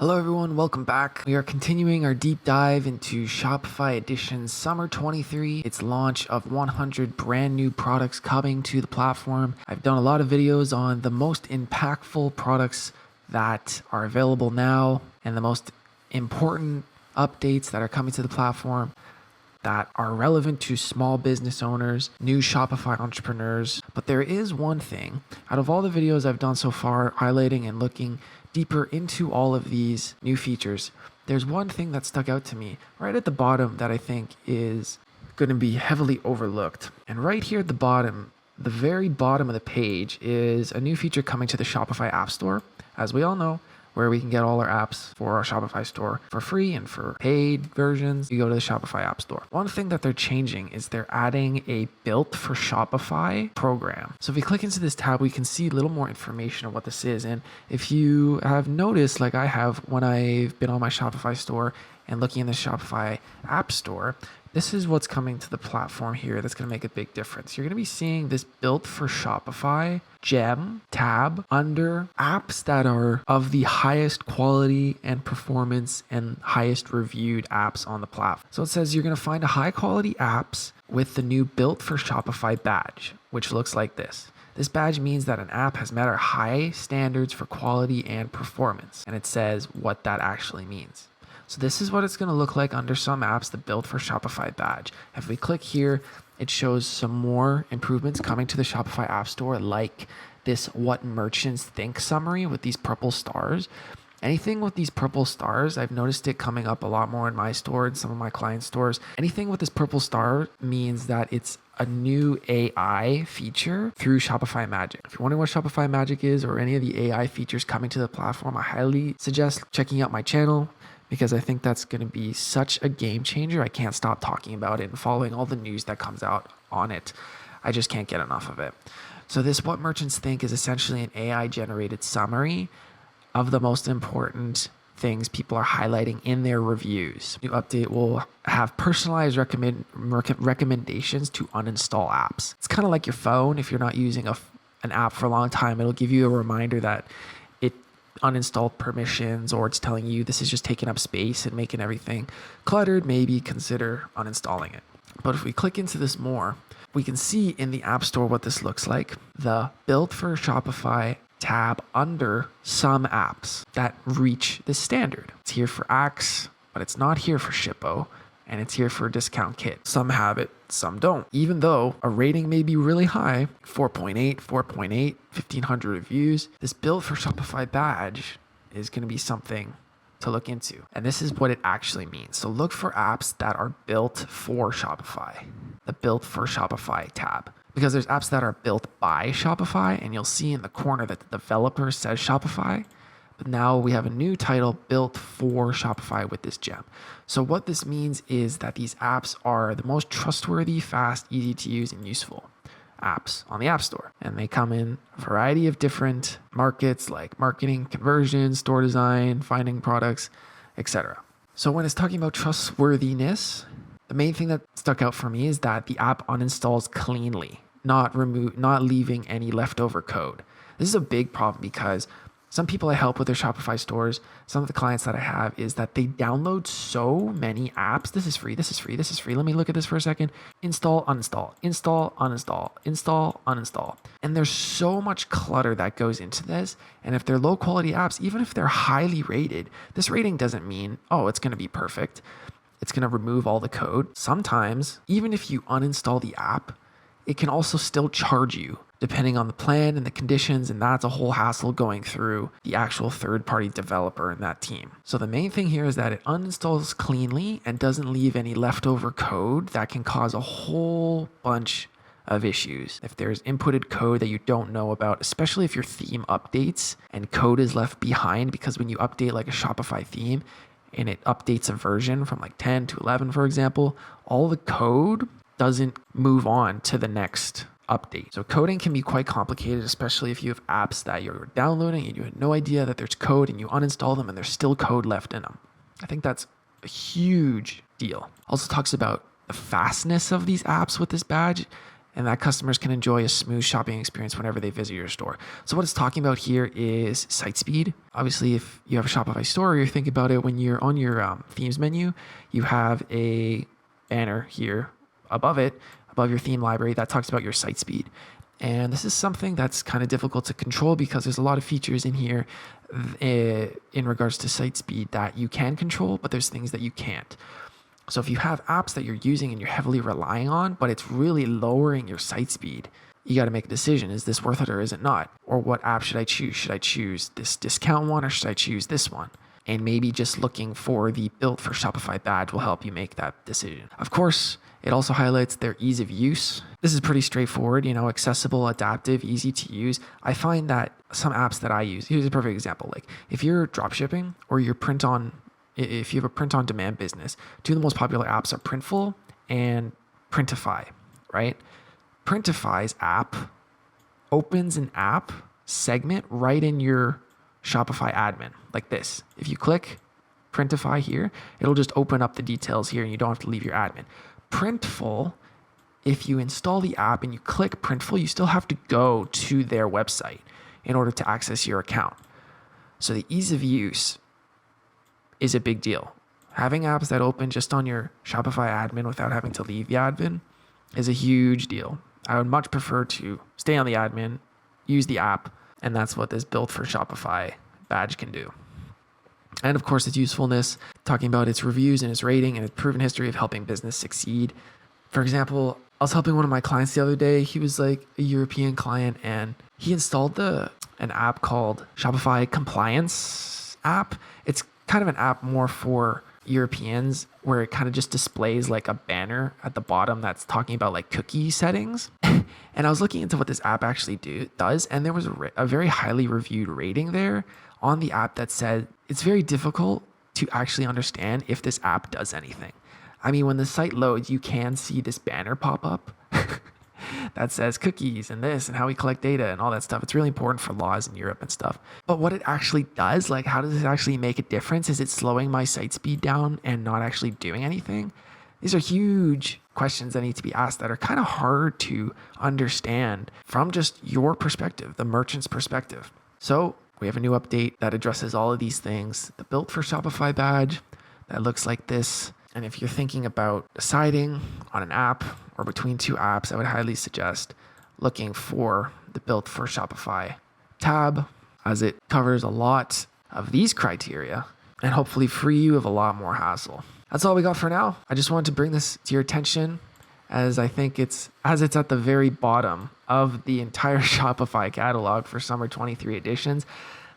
Hello everyone, welcome back. We are continuing our deep dive into Shopify Edition Summer 23. Its launch of 100 brand new products coming to the platform. I've done a lot of videos on the most impactful products that are available now and the most important updates that are coming to the platform that are relevant to small business owners, new Shopify entrepreneurs. But there is one thing out of all the videos I've done so far highlighting and looking deeper into all of these new features, there's one thing that stuck out to me right at the bottom that I think is going to be heavily overlooked. And right here at the bottom, the very bottom of the page, is a new feature coming to the Shopify App Store, as we all know, where we can get all our apps for our Shopify store for free, and for paid versions, you go to the Shopify App Store. One thing that they're changing is they're adding a built for Shopify program. So if we click into this tab, we can see a little more information on what this is. And if you have noticed, like I have when I've been on my Shopify store and looking in the Shopify App Store, this is what's coming to the platform here that's going to make a big difference. You're going to be seeing this built for Shopify gem tab under apps that are of the highest quality and performance and highest reviewed apps on the platform. So it says you're going to find a high quality apps with the new built for Shopify badge, which looks like this. This badge means that an app has met our high standards for quality and performance. And it says what that actually means. So this is what it's going to look like under some apps, the built for Shopify badge. If we click here, it shows some more improvements coming to the Shopify App Store, like this what merchants think summary with these purple stars. Anything with these purple stars, I've noticed it coming up a lot more in my store and some of my client stores. Anything with this purple star means that it's a new AI feature through Shopify Magic. If you're wondering what Shopify Magic is or any of the AI features coming to the platform, I highly suggest checking out my channel, because I think that's going to be such a game changer. I can't stop talking about it and following all the news that comes out on it. I just can't get enough of it. So this what merchants think is essentially an AI generated summary of the most important things people are highlighting in their reviews. New update will have personalized recommendations to uninstall apps. It's kind of like your phone. If you're not using an app for a long time, it'll give you a reminder that it uninstalled permissions, or it's telling you this is just taking up space and making everything cluttered. Maybe consider uninstalling it. But if we click into this more, we can see in the App Store what this looks like. The built for Shopify tab under some apps that reach this standard. It's here for Axe, but it's not here for Shippo, and it's here for Discount Kit. Some have it, some don't. Even though a rating may be really high, 4.8, 1,500 reviews, this built for Shopify badge is going to be something to look into. And this is what it actually means. So look for apps that are built for Shopify, the built for Shopify tab. Because there's apps that are built by Shopify, and you'll see in the corner that the developer says Shopify. But now we have a new title, built for Shopify, with this gem. So what this means is that these apps are the most trustworthy, fast, easy to use, and useful apps on the App Store. And they come in a variety of different markets like marketing, conversion, store design, finding products, etc. So when it's talking about trustworthiness, the main thing that stuck out for me is that the app uninstalls cleanly, not leaving any leftover code. This is a big problem because some people I help with their Shopify stores, some of the clients that I have, is that they download so many apps. This is free, this is free, this is free. Let me look at this for a second. Install, uninstall, install, uninstall, install, uninstall. And there's so much clutter that goes into this. And if they're low quality apps, even if they're highly rated, this rating doesn't mean, oh, it's going to be perfect. It's going to remove all the code. Sometimes, even if you uninstall the app, it can also still charge you depending on the plan and the conditions, and that's a whole hassle going through the actual third-party developer in that team. So the main thing here is that it uninstalls cleanly and doesn't leave any leftover code that can cause a whole bunch of issues. If there's inputted code that you don't know about, especially if your theme updates and code is left behind, because when you update like a Shopify theme and it updates a version from like 10 to 11, for example, all the code doesn't move on to the next update. So coding can be quite complicated, especially if you have apps that you're downloading and you had no idea that there's code and you uninstall them and there's still code left in them. I think that's a huge deal. Also talks about the fastness of these apps with this badge. and that customers can enjoy a smooth shopping experience whenever they visit your store. So what it's talking about here is site speed. Obviously, if you have a Shopify store, you think about it when you're on your themes menu, you have a banner here above it, above your theme library that talks about your site speed. And this is something that's kind of difficult to control because there's a lot of features in here in regards to site speed that you can control, but there's things that you can't. So if you have apps that you're using and you're heavily relying on, but it's really lowering your site speed, you got to make a decision. Is this worth it or is it not? Or what app should I choose? Should I choose this discount one or should I choose this one? And maybe just looking for the built for Shopify badge will help you make that decision. Of course, it also highlights their ease of use. This is pretty straightforward, accessible, adaptive, easy to use. I find that some apps that I use, here's a perfect example. Like if you're drop shipping or if you have a print on demand business, two of the most popular apps are Printful and Printify, right? Printify's app opens an app segment right in your Shopify admin like this. If you click Printify here, it'll just open up the details here and you don't have to leave your admin. Printful, if you install the app and you click Printful, you still have to go to their website in order to access your account. So the ease of use is a big deal. Having apps that open just on your Shopify admin without having to leave the admin is a huge deal. I would much prefer to stay on the admin, use the app, and that's what this built for Shopify badge can do. And of course, its usefulness, talking about its reviews and its rating and its proven history of helping business succeed. For example, I was helping one of my clients the other day. He was like a European client and he installed an app called Shopify Compliance app. It's kind of an app more for Europeans where it kind of just displays like a banner at the bottom that's talking about like cookie settings. And I was looking into what this app actually does, and there was a very highly reviewed rating there on the app that said it's very difficult to actually understand if this app does anything. I mean, when the site loads, you can see this banner pop up that says cookies and this and how we collect data and all that stuff. It's really important for laws in Europe and stuff. But what it actually does, like how does it actually make a difference? Is it slowing my site speed down and not actually doing anything? These are huge questions that need to be asked that are kind of hard to understand from just your perspective, the merchant's perspective. So we have a new update that addresses all of these things. The Built for Shopify badge that looks like this. And if you're thinking about deciding on an app or between two apps, I would highly suggest looking for the Built for Shopify tab, as it covers a lot of these criteria and hopefully free you of a lot more hassle. That's all we got for now. I just wanted to bring this to your attention as I think it's at the very bottom of the entire Shopify catalog for summer 23 editions.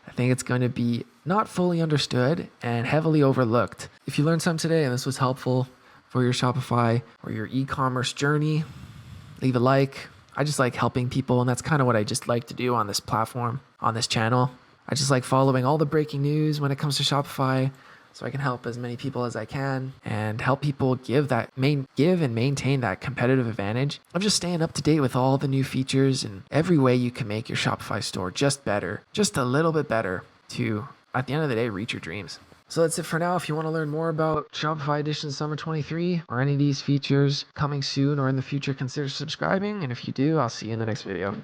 I think it's going to be not fully understood and heavily overlooked. If you learned something today and this was helpful for your Shopify or your e-commerce journey, leave a like. I just like helping people, and that's kind of what I just like to do on this platform, on this channel. I just like following all the breaking news when it comes to Shopify so I can help as many people as I can and help people give and maintain that competitive advantage of just staying up to date with all the new features and every way you can make your Shopify store just better, just a little bit better to, at the end of the day, reach your dreams. So that's it for now. If you want to learn more about Shopify Edition Summer 23 or any of these features coming soon or in the future, consider subscribing. And if you do, I'll see you in the next video.